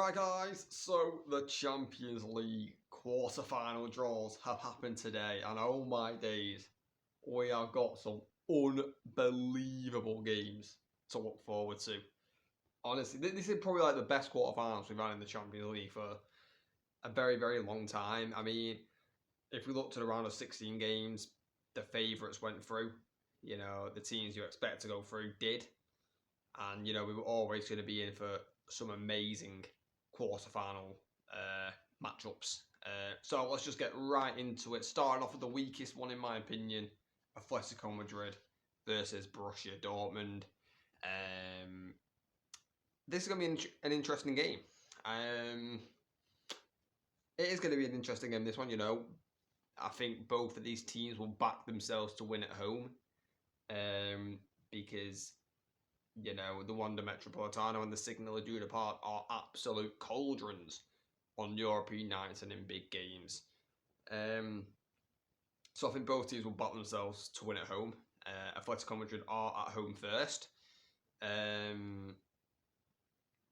Right guys, so the Champions League quarter-final draws have happened today, and oh my days, we have got some unbelievable games to look forward to. Honestly, this is probably like the best quarter-finals we've had in the Champions League for a very, very long time. I mean, if we looked at a round of 16 games, the favourites went through. You know, the teams you expect to go through did. And, you know, we were always going to be in for some amazing quarter-final matchups. So let's just get right into it. Starting off with the weakest one, in my opinion, Atletico Madrid versus Borussia Dortmund. This is going to be an interesting game. It is going to be an interesting game, this one, you know. I think both of these teams will back themselves to win at home. Because, you know, the Wanda Metropolitano and the Signal Iduna Park are absolute cauldrons on European nights and in big games. So I think both teams will back themselves to win at home. Atletico Madrid are at home first.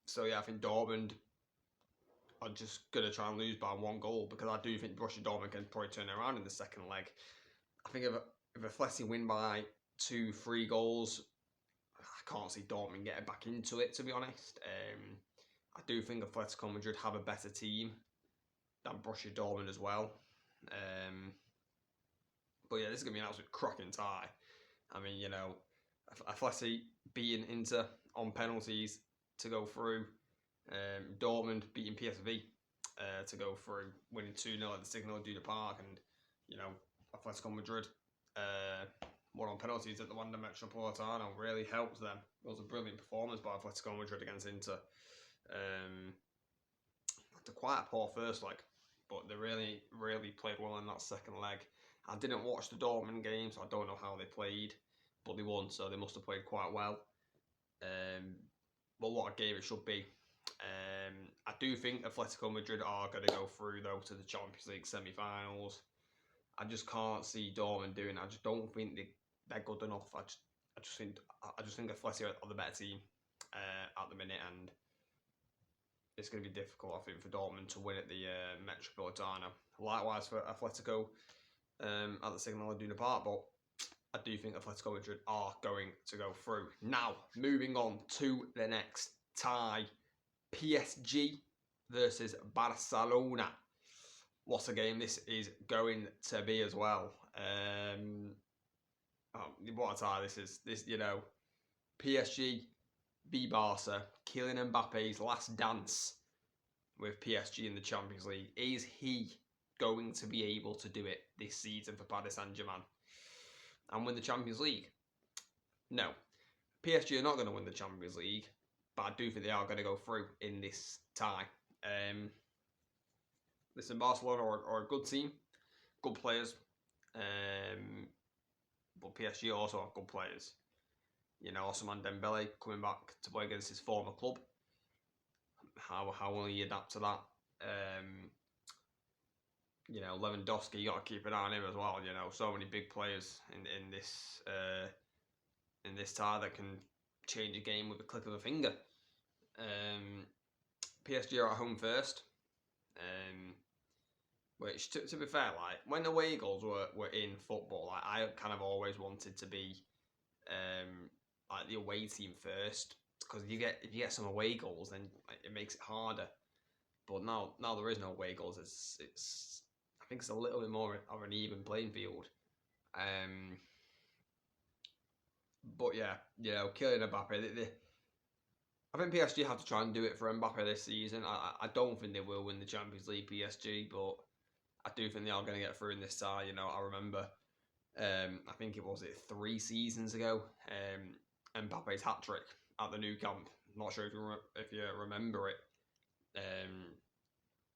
So yeah, I think Dortmund are just going to try and lose by 1 goal, because I do think Borussia Dortmund can probably turn around in the second leg. I think if Atleti win by 2-3 goals, I can't see Dortmund getting back into it, to be honest. I do think Atletico Madrid have a better team than Borussia Dortmund as well. But yeah, this is going to be an absolute cracking tie. I mean, you know, Atleti beating Inter on penalties to go through. Dortmund beating PSV to go through, winning 2-0 at the Signal Iduna Park. And, you know, Atletico Madrid won on penalties at the Wanda Metropolitano really helped them. It was a brilliant performance by Atletico Madrid against Inter. After quite a poor first leg, but they really, really played well in that second leg. I didn't watch the Dortmund game, so I don't know how they played, but they won, so they must have played quite well. But what a game it should be. I do think Atletico Madrid are going to go through, though, to the Champions League semi-finals. I just can't see Dortmund doing it. I just don't think they're good enough. I just think Atleti are the better team at the minute, and it's going to be difficult, I think, for Dortmund to win at the Metropolitano. Likewise for Atletico at the Signal Iduna Park, but I do think Atletico Madrid are going to go through. Now, moving on to the next tie, PSG versus Barcelona. What a game this is going to be as well. What a tie this is. This, you know, PSG v Barca, Kylian Mbappe's last dance with PSG in the Champions League. Is he going to be able to do it this season for Paris Saint-Germain and win the Champions League? No. PSG are not going to win the Champions League, but I do think they are going to go through in this tie. Listen, Barcelona are a good team, good players, but PSG also have good players. You know, Ousmane Dembele coming back to play against his former club. How will he adapt to that? You know, Lewandowski, you got to keep an eye on him as well. You know, so many big players in this tie that can change a game with a click of a finger. PSG are at home first. Which, to be fair, like, when the away goals were in football, like, I kind of always wanted to be like the away team first, because if you get some away goals, then it makes it harder. But now there is no away goals. It's I think it's a little bit more of an even playing field. But yeah, you know, Kylian Mbappe. I think PSG have to try and do it for Mbappe this season. I don't think they will win the Champions League, PSG, but I do think they are going to get through in this tie. You know, I remember, I think it was 3 seasons ago, Mbappe's hat-trick at the Nou Camp. Not sure if you remember it.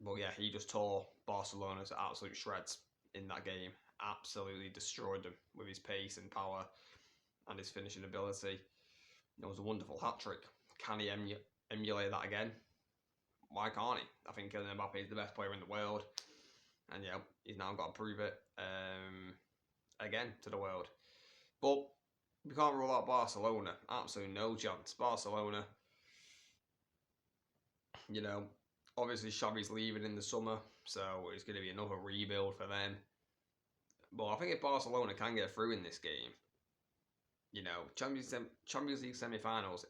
But yeah, he just tore Barcelona to absolute shreds in that game. Absolutely destroyed them with his pace and power and his finishing ability. It was a wonderful hat-trick. Can he emulate that again? Why can't he? I think Kylian Mbappe is the best player in the world. And yeah, he's now got to prove it again to the world. But we can't rule out Barcelona. Absolutely no chance. Barcelona, you know, Obviously, Xavi's leaving in the summer, so it's going to be another rebuild for them. But I think if Barcelona can get through in this game, Champions League semi-finals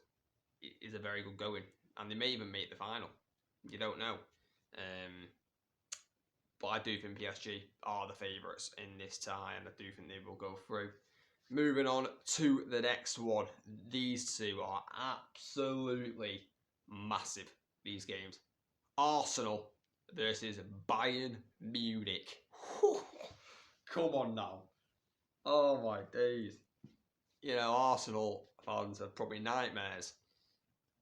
is a very good going, and they may even make the final. You don't know. But I do think PSG are the favourites in this tie, and I do think they will go through. Moving on to the next one. These two are absolutely massive, these games. Arsenal versus Bayern Munich. Come on now. Oh my days. Arsenal fans have probably nightmares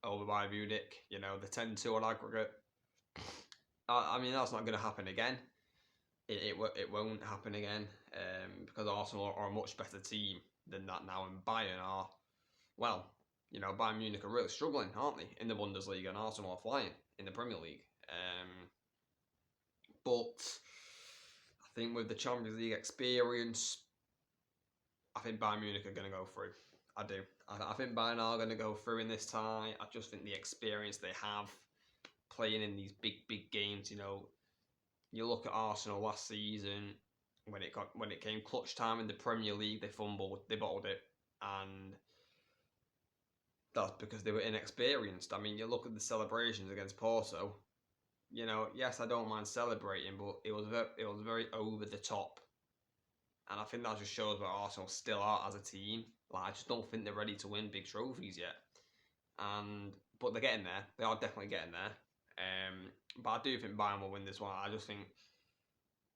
over Bayern Munich. The 10-2 on aggregate. I mean, that's not going to happen again. It won't happen again because Arsenal are a much better team than that now, and Bayern are, well, Bayern Munich are really struggling, aren't they, in the Bundesliga, and Arsenal are flying in the Premier League. But I think with the Champions League experience, I think Bayern Munich are going to go through. I do. I think Bayern are going to go through in this tie. I just think the experience they have playing in these big games, you look at Arsenal last season when it came clutch time in the Premier League, they fumbled, they bottled it, and that's because they were inexperienced. I mean, you look at the celebrations against Porto. Yes, I don't mind celebrating, but it was very over the top, and I think that just shows where Arsenal still are as a team. I just don't think they're ready to win big trophies yet, but they're getting there. They are definitely getting there. But I do think Bayern will win this one. I just think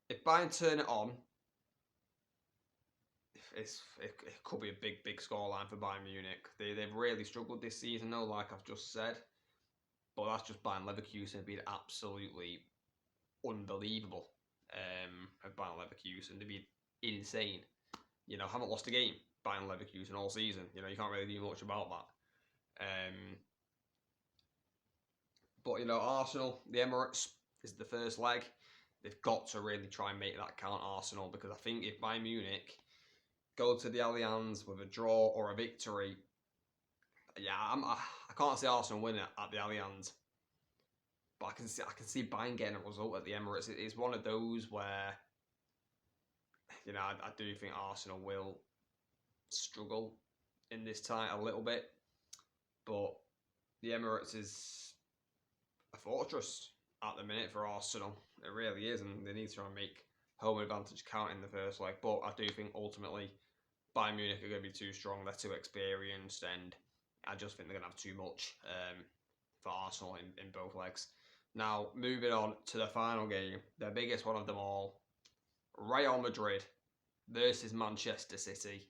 if Bayern turn it on, it could be a big scoreline for Bayern Munich. They've really struggled this season, though, like I've just said. But that's just Bayern Leverkusen being absolutely unbelievable. At Bayern Leverkusen, they've been insane. Haven't lost a game, Bayern Leverkusen, all season. You can't really do much about that. But Arsenal, the Emirates is the first leg. They've got to really try and make that count, Arsenal, because I think if Bayern Munich go to the Allianz with a draw or a victory, I can't see Arsenal win it at the Allianz, but I can see Bayern getting a result at the Emirates. It's one of those where I do think Arsenal will struggle in this tie a little bit, but the Emirates is a fortress at the minute for Arsenal. It really is, and they need to try and make home advantage count in the first leg. But I do think ultimately Bayern Munich are going to be too strong. They're too experienced, and I just think they're going to have too much for Arsenal in both legs. Now, moving on to the final game, the biggest one of them all, Real Madrid versus Manchester City.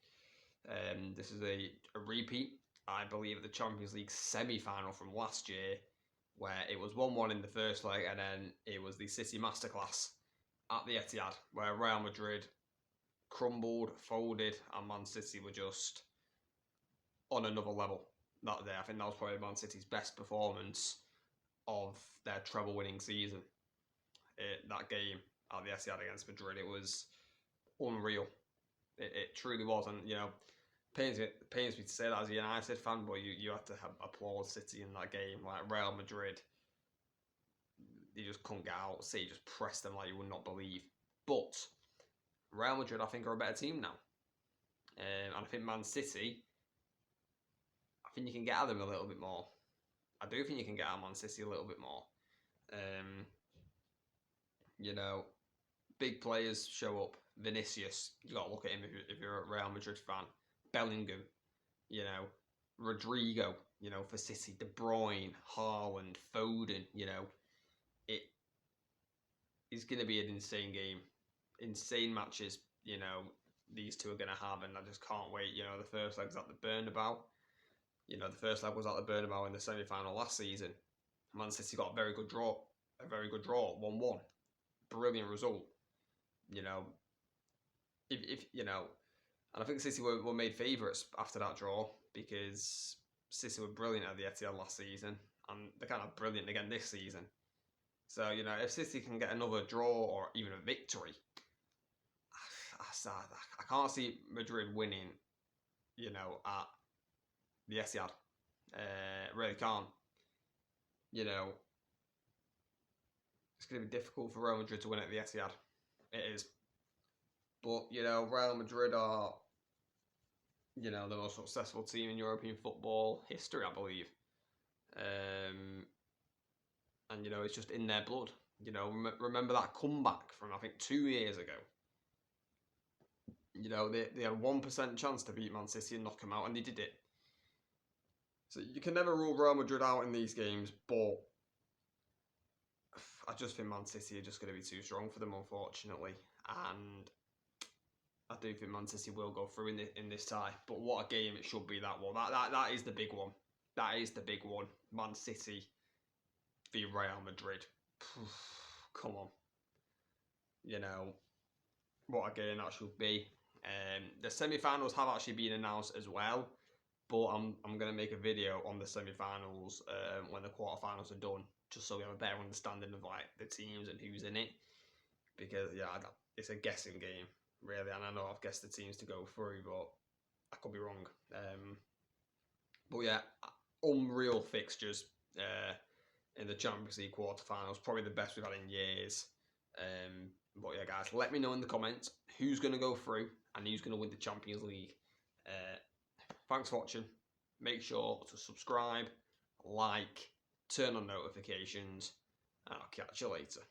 This is a repeat, I believe, of the Champions League semi-final from last year, where it was 1-1 in the first leg, and then it was the City masterclass at the Etihad, where Real Madrid crumbled, folded, and Man City were just on another level that day. I think that was probably Man City's best performance of their treble-winning season. That game at the Etihad against Madrid, it was unreal. It truly was, and pains me to say that as a United fan, but you had to applaud City in that game. Like Real Madrid, they just couldn't get out. City just pressed them like you would not believe. But Real Madrid, I think, are a better team now. And I think Man City, I think you can get at them a little bit more. I do think you can get at Man City a little bit more. Big players show up. Vinicius, you got to look at him if you're a Real Madrid fan. Bellingham, Rodrigo, for City, De Bruyne, Haaland, Foden, it is going to be an insane game. Insane matches, these two are going to have, and I just can't wait. The first leg's at the Bernabeu. The first leg was at the Bernabeu in the semi-final last season. Man City got a very good draw, 1-1. Brilliant result. And I think City were made favourites after that draw because City were brilliant at the Etihad last season, and they're kind of brilliant again this season. So, if City can get another draw or even a victory, I can't see Madrid winning, at the Etihad. Really can't. going to be difficult for Real Madrid to win at the Etihad. It is. But, you know, Real Madrid are, you know, the most successful team in European football history, I believe. And, you know, it's just in their blood. You know, remember that comeback from, I think, 2 years ago. You know, they had a 1% chance to beat Man City and knock them out, and they did it. So you can never rule Real Madrid out in these games, but I just think Man City are just going to be too strong for them, unfortunately. And I do think Man City will go through in this tie. But what a game it should be, that one. That is the big one. That is the big one. Man City v Real Madrid. Come on. You know, what a game that should be. The semi-finals have actually been announced as well, but I'm going to make a video on the semi-finals when the quarter-finals are done, just so we have a better understanding of like the teams and who's in it. Because yeah, it's a guessing game really, and I know I've guessed the teams to go through, but I could be wrong. But yeah, unreal fixtures in the Champions League quarter-finals, probably the best we've had in years. But yeah, guys, let me know in the comments who's going to go through and who's going to win the Champions League. Thanks for watching. Make sure to subscribe, like, turn on notifications, and I'll catch you later.